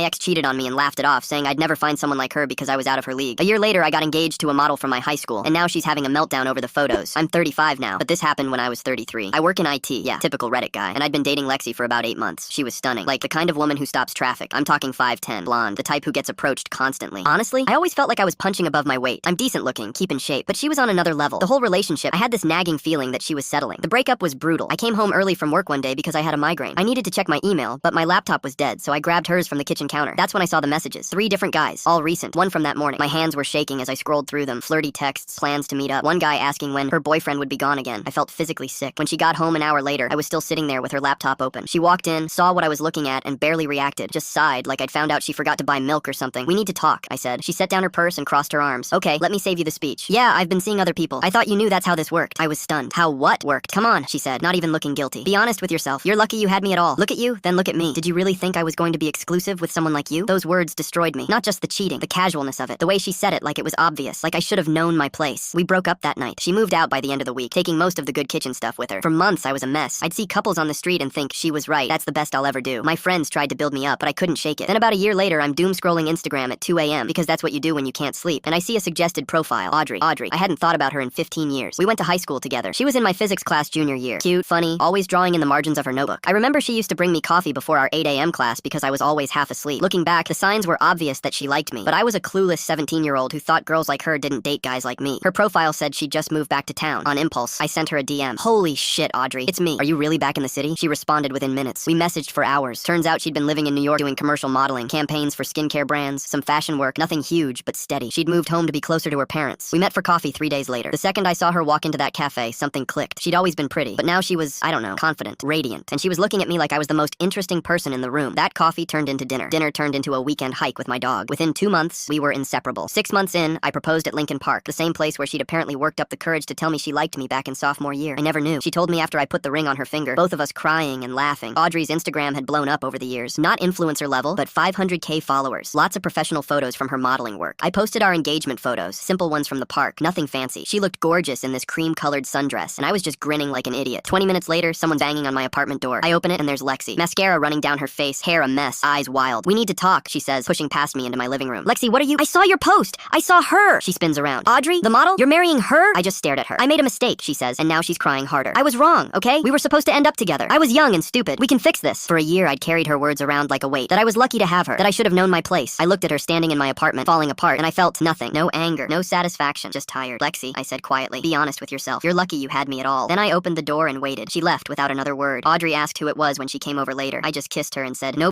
ex cheated on me and laughed it off, saying I'd never find someone like her because I was out of her league. A year later, I got engaged to a model from my high school, and now she's having a meltdown over the photos. I'm 35 now, but this happened when I was 33. I work in IT, yeah, typical Reddit guy, and I'd been dating Lexi for about 8 months. She was stunning, like the kind of woman who stops traffic. I'm talking 5'10", blonde, the type who gets approached constantly. Honestly, I always felt like I was punching above my weight. I'm decent looking, keep in shape, but she was on another level. The whole relationship, I had this nagging feeling that she was settling. The breakup was brutal. I came home early from work one day because I had a migraine. I needed to check my email, but my laptop was dead, so I grabbed hers from the kitchen counter. That's when I saw the messages. 3 different guys, all recent, one from that morning. My hands were shaking as I scrolled through them. Flirty texts, plans to meet up. One guy asking when her boyfriend would be gone again. I felt physically sick. When she got home an hour later, I was still sitting there with her laptop open. She walked in, saw what I was looking at, and barely reacted. Just sighed, like I'd found out she forgot to buy milk or something. We need to talk, I said. She set down her purse and crossed her arms. Okay, let me save you the speech. Yeah, I've been seeing other people. I thought you knew that's how this worked. I was stunned. How what worked? Come on, she said, not even looking guilty. Be honest with yourself. You're lucky you had me at all. Look at you, then look at me. Did you really think I was going to be exclusive with someone like you? Those words destroyed me. Not just the cheating, the casualness of it. The way she said it like it was obvious, like I should have known my place. We broke up that night. She moved out by the end of the week, taking most of the good kitchen stuff with her. For months, I was a mess. I'd see couples on the street and think, she was right. That's the best I'll ever do. My friends tried to build me up, but I couldn't shake it. Then about a year later, I'm doom scrolling Instagram at 2 a.m. because that's what you do when you can't sleep. And I see a suggested profile. Audrey. I hadn't thought about her in 15 years. We went to high school together. She was in my physics class junior year. Cute, funny, always drawing in the margins of her notebook. I remember she used to bring me coffee before our 8 a.m. class because I was always half asleep. Looking back, the signs were obvious that she liked me, but I was a clueless 17-year-old who thought girls like her didn't date guys like me. Her profile said she'd just moved back to town. On impulse, I sent her a DM. Holy shit, Audrey. It's me. Are you really back in the city? She responded within minutes. We messaged for hours. Turns out she'd been living in New York doing commercial modeling, campaigns for skincare brands, some fashion work, nothing huge, but steady. She'd moved home to be closer to her parents. We met for coffee 3 days later. The second I saw her walk into that cafe, something clicked. She'd always been pretty, but now she was, I don't know, confident, radiant, and she was looking at me like I was the most interesting person in the room. That coffee turned into dinner. Dinner turned into a weekend hike with my dog. Within 2 months, we were inseparable. 6 months in, I proposed at Lincoln Park, the same place where she'd apparently worked up the courage to tell me she liked me back in sophomore year. I never knew. She told me after I put the ring on her finger, both of us crying and laughing. Audrey's Instagram had blown up over the years. Not influencer level, but 500K followers. Lots of professional photos from her modeling work. I posted our engagement photos, simple ones from the park, nothing fancy. She looked gorgeous in this cream-colored sundress, and I was just grinning like an idiot. 20 minutes later, someone's banging on my apartment door. I open it and there's Lexi. Mascara running down her face, hair a mess, eyes wild. We need to talk, she says, pushing past me into my living room. Lexi, what are you? I saw your post. I saw her. She spins around. Audrey, the model? You're marrying her? I just stared at her. I made a mistake, she says, and now she's crying harder. I was wrong, okay? We were supposed to end up together. I was young and stupid. We can fix this. For a year, I'd carried her words around like a weight. That I was lucky to have her. That I should have known my place. I looked at her standing in my apartment, falling apart, and I felt nothing. No anger. No satisfaction. Just tired. Lexi, I said quietly, be honest with yourself. You're lucky you had me at all. Then I opened the door and waited. She left without another word. Audrey asked who it was when she came over later. I just kissed her and said, no